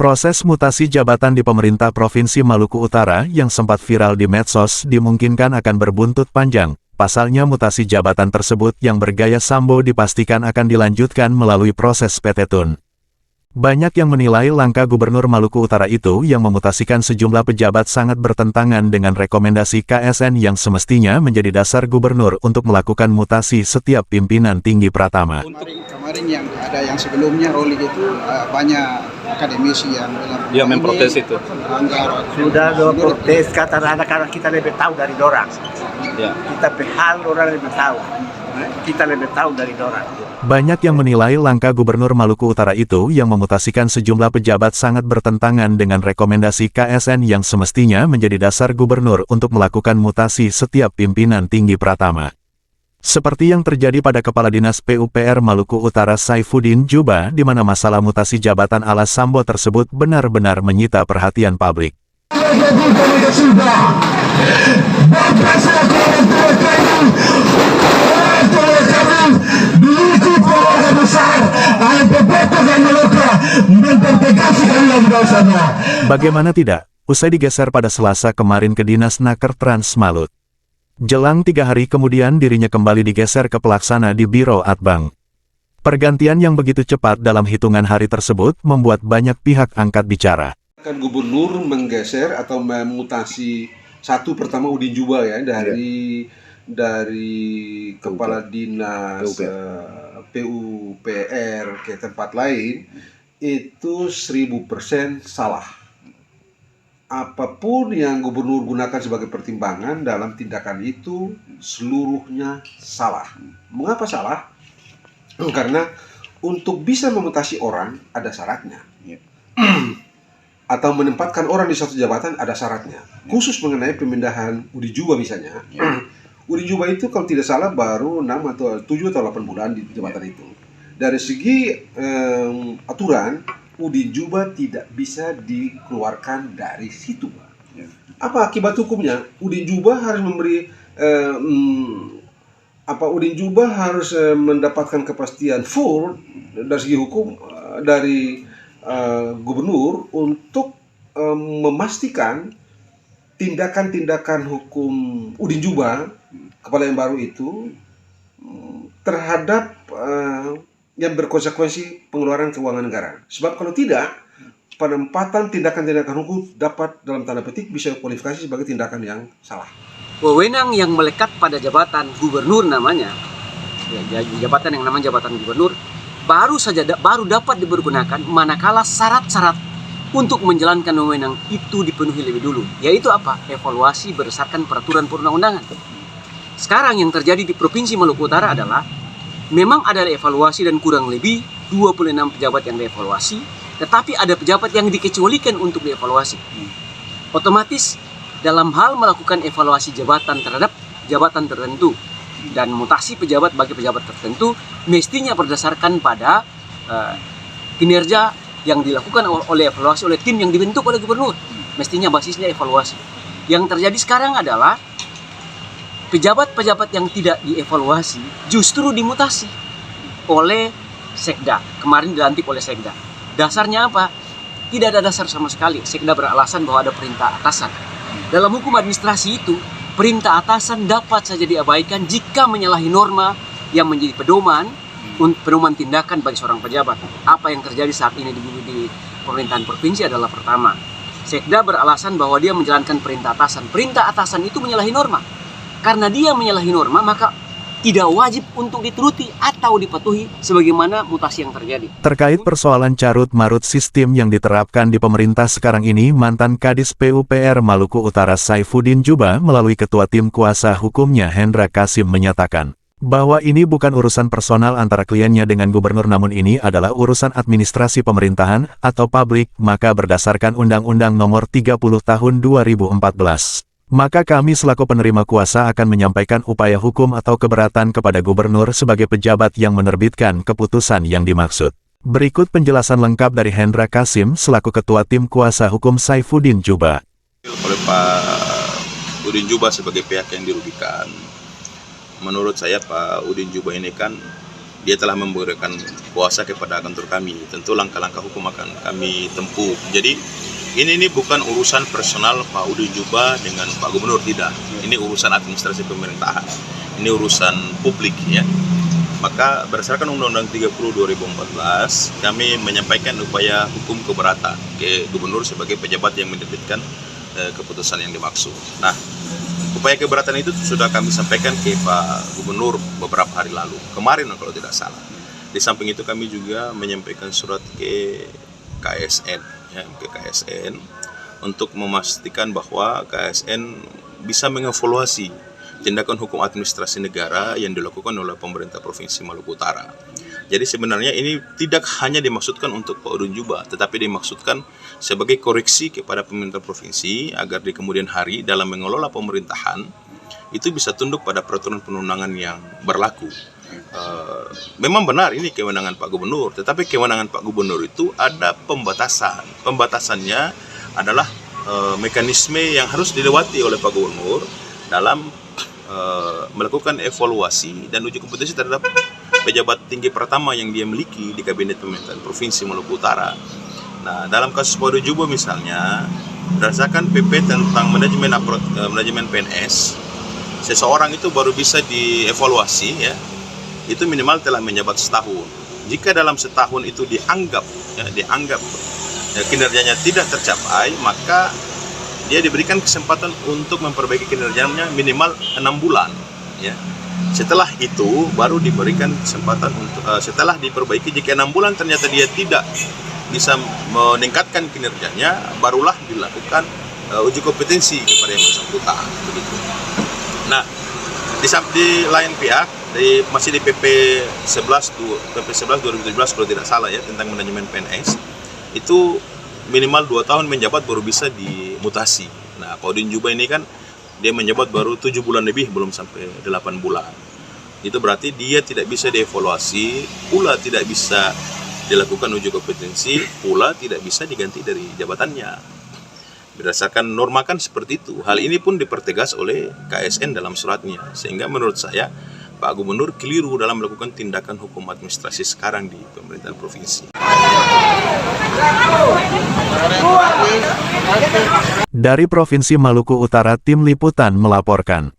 Proses mutasi jabatan di pemerintah Provinsi Maluku Utara yang sempat viral di medsos dimungkinkan akan berbuntut panjang. Pasalnya mutasi jabatan tersebut yang bergaya Sambo dipastikan akan dilanjutkan melalui proses PT Tun. Banyak yang menilai langkah Gubernur Maluku Utara itu yang memutasikan sejumlah pejabat sangat bertentangan dengan rekomendasi KSN yang semestinya menjadi dasar gubernur untuk melakukan mutasi setiap pimpinan tinggi Pratama. Kemarin yang ada yang sebelumnya Roli itu banyak akademisi yang bilang memprotes itu. Sudah protes, kata anak-anak kita lebih tahu dari dorang. Ya. Kita pehal orang lebih tahu. Kita lebih tahu dari dorang. Banyak yang menilai langkah Gubernur Maluku Utara itu yang memutasikan sejumlah pejabat sangat bertentangan dengan rekomendasi KSN yang semestinya menjadi dasar gubernur untuk melakukan mutasi setiap pimpinan tinggi Pratama. Seperti yang terjadi pada Kepala Dinas PUPR Maluku Utara Saifuddin Juba, di mana masalah mutasi jabatan ala Sambo tersebut benar-benar menyita perhatian publik. Bagaimana tidak, usai digeser pada Selasa kemarin ke Dinas Naker Trans Malut. Jelang 3 hari kemudian dirinya kembali digeser ke pelaksana di Biro Atbang. Pergantian yang begitu cepat dalam hitungan hari tersebut membuat banyak pihak angkat bicara. Gubernur menggeser atau memutasi satu pertama Udin Juba ya dari Kepala Dinas PUPR ke tempat lain itu 1000% salah. Apapun yang gubernur gunakan sebagai pertimbangan dalam tindakan itu seluruhnya salah. Mengapa salah? Karena untuk bisa memutasi orang ada syaratnya. Atau menempatkan orang di suatu jabatan ada syaratnya. Khusus mengenai pemindahan Udin Juba misalnya. Udin Juba itu kalau tidak salah baru 6 atau 7 atau 8 bulan di jabatan itu. Dari segi aturan, Udin Juba tidak bisa dikeluarkan dari situ. Apa akibat hukumnya? Udin Juba harus memberi Udin Juba harus mendapatkan kepastian full dari segi hukum dari gubernur untuk memastikan tindakan-tindakan hukum Udin Juba kepala yang baru itu terhadap yang berkonsekuensi pengeluaran keuangan negara. Sebab kalau tidak, penempatan tindakan-tindakan hukum dapat dalam tanda petik bisa kualifikasi sebagai tindakan yang salah. Wewenang yang melekat pada jabatan gubernur namanya, jabatan yang namanya jabatan gubernur, baru dapat dipergunakan manakala syarat-syarat untuk menjalankan wewenang itu dipenuhi lebih dulu. Yaitu apa? Evaluasi berdasarkan peraturan perundang-undangan. Sekarang yang terjadi di Provinsi Maluku Utara adalah memang ada evaluasi dan kurang lebih 26 pejabat yang dievaluasi, tetapi ada pejabat yang dikecualikan untuk dievaluasi. Otomatis dalam hal melakukan evaluasi jabatan terhadap jabatan tertentu dan mutasi pejabat bagi pejabat tertentu mestinya berdasarkan pada kinerja yang dilakukan oleh evaluasi oleh tim yang dibentuk oleh gubernur. Mestinya basisnya evaluasi. Yang terjadi sekarang adalah pejabat-pejabat yang tidak dievaluasi justru dimutasi oleh Sekda. Kemarin dilantik oleh Sekda. Dasarnya apa? Tidak ada dasar sama sekali. Sekda beralasan bahwa ada perintah atasan. Dalam hukum administrasi itu, perintah atasan dapat saja diabaikan jika menyalahi norma yang menjadi pedoman tindakan bagi seorang pejabat. Apa yang terjadi saat ini di pemerintahan provinsi adalah pertama, Sekda beralasan bahwa dia menjalankan perintah atasan. Perintah atasan itu menyalahi norma. Karena dia menyalahi norma, maka tidak wajib untuk dituruti atau dipatuhi sebagaimana mutasi yang terjadi. Terkait persoalan carut-marut sistem yang diterapkan di pemerintah sekarang ini, mantan Kadis PUPR Maluku Utara Saifuddin Juba melalui Ketua Tim Kuasa Hukumnya Hendra Kasim menyatakan bahwa ini bukan urusan personal antara kliennya dengan gubernur, namun ini adalah urusan administrasi pemerintahan atau publik, maka berdasarkan Undang-Undang Nomor 30 Tahun 2014. Maka kami selaku penerima kuasa akan menyampaikan upaya hukum atau keberatan kepada gubernur sebagai pejabat yang menerbitkan keputusan yang dimaksud. Berikut penjelasan lengkap dari Hendra Kasim selaku Ketua Tim Kuasa Hukum Saifuddin Juba. Oleh Pak Udin Juba sebagai pihak yang dirugikan. Menurut saya Pak Udin Juba ini kan dia telah memberikan kuasa kepada kantor kami. Tentu langkah-langkah hukum akan kami tempuh. Jadi ini bukan urusan personal Pak Udin Juba dengan Pak Gubernur, tidak. Ini urusan administrasi pemerintahan. Ini urusan publik ya. Maka berdasarkan Undang-Undang 30 2014, kami menyampaikan upaya hukum keberatan ke Gubernur sebagai pejabat yang menerbitkan keputusan yang dimaksud. Nah, upaya keberatan itu sudah kami sampaikan ke Pak Gubernur beberapa hari lalu, kemarin kalau tidak salah. Di samping itu kami juga menyampaikan surat ke KSN, ya, ke KSN untuk memastikan bahwa KSN bisa mengevaluasi tindakan hukum administrasi negara yang dilakukan oleh pemerintah Provinsi Maluku Utara. Jadi sebenarnya ini tidak hanya dimaksudkan untuk Pak Udin Juba, tetapi dimaksudkan sebagai koreksi kepada pemerintah provinsi agar di kemudian hari dalam mengelola pemerintahan itu bisa tunduk pada peraturan perundangan yang berlaku. Memang benar ini kewenangan Pak Gubernur, tetapi kewenangan Pak Gubernur itu ada pembatasan. Pembatasannya adalah mekanisme yang harus dilewati oleh Pak Gubernur dalam melakukan evaluasi dan uji kompetensi terhadap pejabat tinggi pertama yang dia miliki di Kabinet Pemerintahan Provinsi Maluku Utara. Nah, dalam kasus Pak Udin Juba misalnya, berdasarkan PP tentang manajemen PNS, seseorang itu baru bisa dievaluasi ya, itu minimal telah menjabat setahun. Jika dalam setahun itu dianggap kinerjanya tidak tercapai, maka dia diberikan kesempatan untuk memperbaiki kinerjanya minimal 6 bulan ya. Setelah itu baru diberikan kesempatan untuk setelah diperbaiki, jika 6 bulan ternyata dia tidak bisa meningkatkan kinerjanya, barulah dilakukan uji kompetensi kepada yang bersangkutan begitu. Nah, di lain pihak masih di PP 11 2017 kalau tidak salah ya, tentang manajemen PNS, itu minimal 2 tahun menjabat baru bisa dimutasi. Nah, Pak Udin Juba ini kan dia menjabat baru 7 bulan lebih, belum sampai 8 bulan. Itu berarti dia tidak bisa dievaluasi, pula tidak bisa dilakukan uji kompetensi, pula tidak bisa diganti dari jabatannya. Berdasarkan norma kan seperti itu. Hal ini pun dipertegas oleh KSN dalam suratnya. Sehingga menurut saya Pak Gubernur keliru dalam melakukan tindakan hukum administrasi sekarang di pemerintahan provinsi. Dari Provinsi Maluku Utara, Tim Liputan melaporkan.